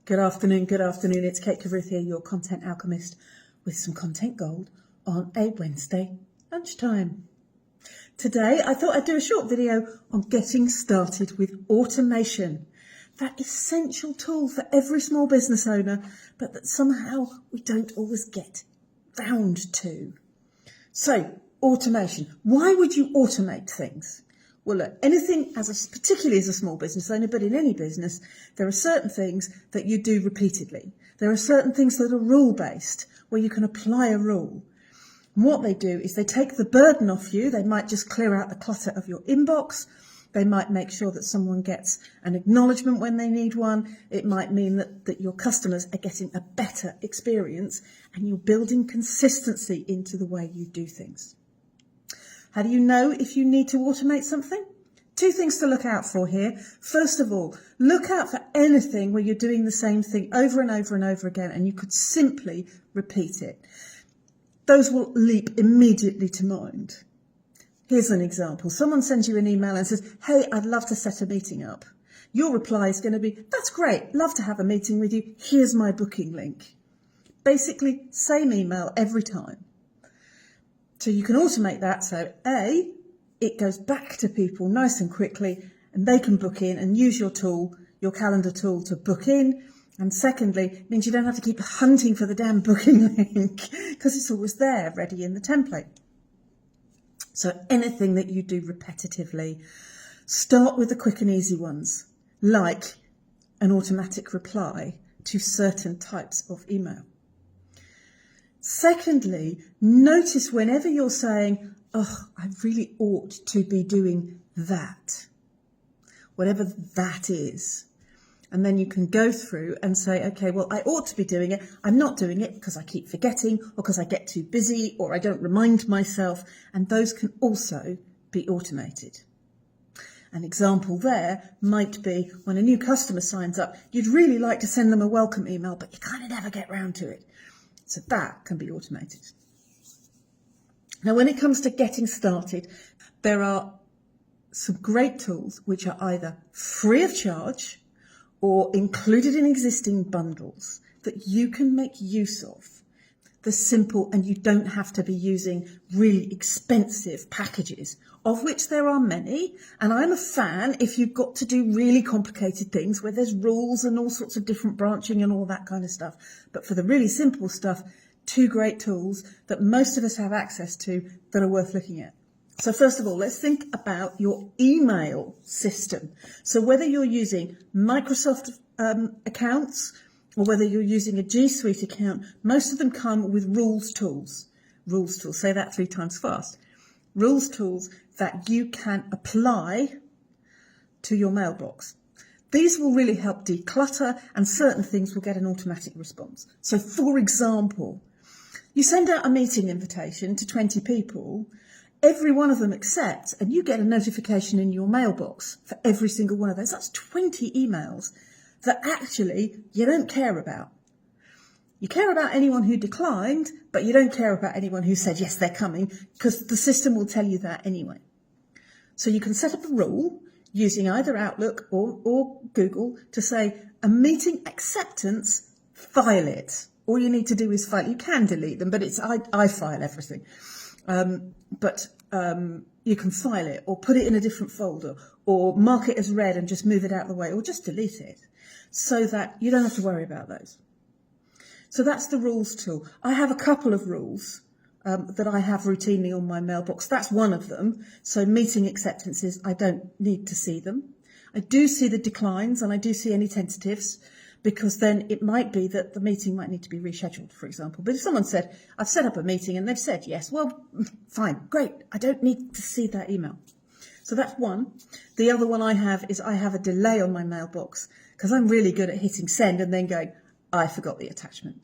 Good afternoon. It's Kate Caruth here, your content alchemist, with some content gold on a Wednesday lunchtime. Today, I thought I'd do a short video on getting started with automation, that essential tool for every small business owner, but that somehow we don't always get round to. So, automation. Why would you automate things? Well, look, anything, particularly as a small business owner, but in any business, there are certain things that you do repeatedly. There are certain things that are rule-based, where you can apply a rule. And what they do is they take the burden off you. They might just clear out the clutter of your inbox. They might make sure that someone gets an acknowledgement when they need one. It might mean that your customers are getting a better experience, and you're building consistency into the way you do things. How do you know if you need to automate something? Two things to look out for here. First of all, look out for anything where you're doing the same thing over and over and over again, and you could simply repeat it. Those will leap immediately to mind. Here's an example. Someone sends you an email and says, "Hey, I'd love to set a meeting up." Your reply is going to be, "That's great, love to have a meeting with you. Here's my booking link." Basically, same email every time. So you can automate that. So A, it goes back to people nice and quickly, and they can book in and use your tool, your calendar tool, to book in. And secondly, it means you don't have to keep hunting for the damn booking link because it's always there, ready in the template. So anything that you do repetitively, start with the quick and easy ones, like an automatic reply to certain types of email. Secondly, notice whenever you're saying, "Oh, I really ought to be doing that," whatever that is. And then you can go through and say, "Okay, well, I ought to be doing it. I'm not doing it because I keep forgetting, or because I get too busy, or I don't remind myself." And those can also be automated. An example there might be when a new customer signs up, you'd really like to send them a welcome email, but you kind of never get round to it. So that can be automated. Now, when it comes to getting started, there are some great tools which are either free of charge or included in existing bundles that you can make use of. They're simple, and you don't have to be using really expensive packages, of which there are many. And I'm a fan if you've got to do really complicated things where there's rules and all sorts of different branching and all that kind of stuff. But for the really simple stuff, two great tools that most of us have access to that are worth looking at. So first of all, let's think about your email system. So whether you're using Microsoft accounts, or whether you're using a G Suite account, most of them come with rules tools. Rules tools, say that 3 times fast. Rules tools that you can apply to your mailbox. These will really help declutter, and certain things will get an automatic response. So for example, you send out a meeting invitation to 20 people, every one of them accepts, and you get a notification in your mailbox for every single one of those. That's 20 emails that actually you don't care about. You care about anyone who declined, but you don't care about anyone who said, yes, they're coming, because the system will tell you that anyway. So you can set up a rule using either Outlook or Google to say, a meeting acceptance, file it. All you need to do is file. You can delete them, but I file everything. You can file it, or put it in a different folder, or mark it as read and just move it out of the way, or just delete it, so that you don't have to worry about those. So that's the rules tool. I have a couple of rules that I have routinely on my mailbox. That's one of them. So meeting acceptances, I don't need to see them. I do see the declines, and I do see any tentatives, because then it might be that the meeting might need to be rescheduled, for example. But if someone said, I've set up a meeting and they've said yes, well, fine, great. I don't need to see that email. So that's one. The other one I have is I have a delay on my mailbox, because I'm really good at hitting send and then going, I forgot the attachment.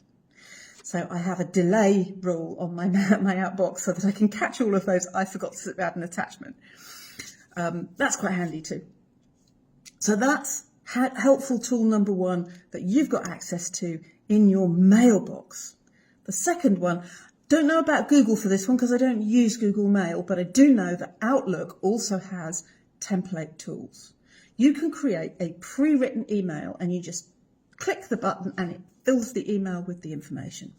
So I have a delay rule on my outbox so that I can catch all of those I forgot to add an attachment. That's quite handy too. So that's helpful tool number one that you've got access to in your mailbox. The second one, don't know about Google for this one because I don't use Google Mail, but I do know that Outlook also has template tools. You can create a pre-written email and you just click the button and it fills the email with the information.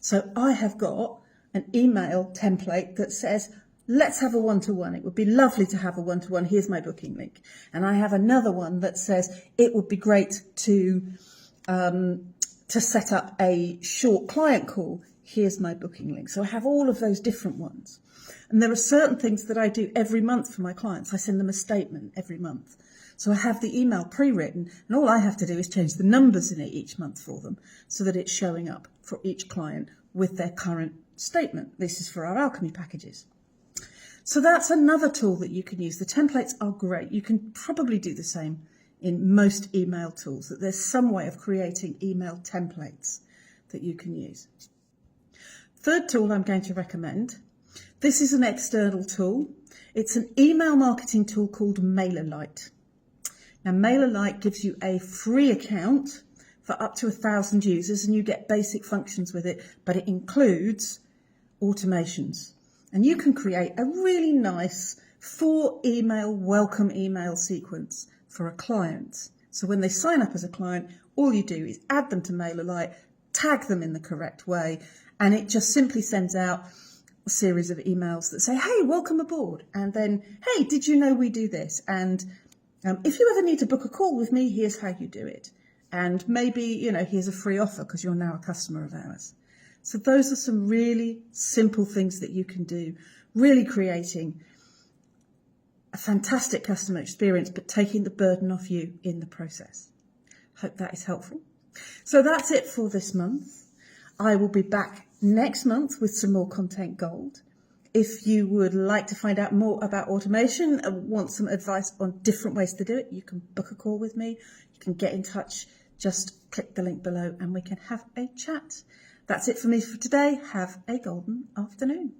So I have got an email template that says, let's have a one-to-one. It would be lovely to have a one-to-one. Here's my booking link. And I have another one that says, it would be great to set up a short client call. Here's my booking link. So I have all of those different ones. And there are certain things that I do every month for my clients. I send them a statement every month. So I have the email pre-written, and all I have to do is change the numbers in it each month for them so that it's showing up for each client with their current statement. This is for our alchemy packages. So that's another tool that you can use. The templates are great. You can probably do the same in most email tools, that there's some way of creating email templates that you can use. Third tool I'm going to recommend. This is an external tool. It's an email marketing tool called MailerLite. Now, MailerLite gives you a free account for up to 1,000 users, and you get basic functions with it, but it includes automations. And you can create a really nice 4-email welcome email sequence for a client. So when they sign up as a client, all you do is add them to MailerLite, tag them in the correct way, and it just simply sends out a series of emails that say, hey, welcome aboard. And then, hey, did you know we do this? And if you ever need to book a call with me, here's how you do it. And maybe, here's a free offer because you're now a customer of ours. So those are some really simple things that you can do, really creating a fantastic customer experience, but taking the burden off you in the process. Hope that is helpful. So that's it for this month. I will be back next month with some more content gold. If you would like to find out more about automation and want some advice on different ways to do it, you can book a call with me. You can get in touch. Just click the link below and we can have a chat. That's it for me for today. Have a golden afternoon.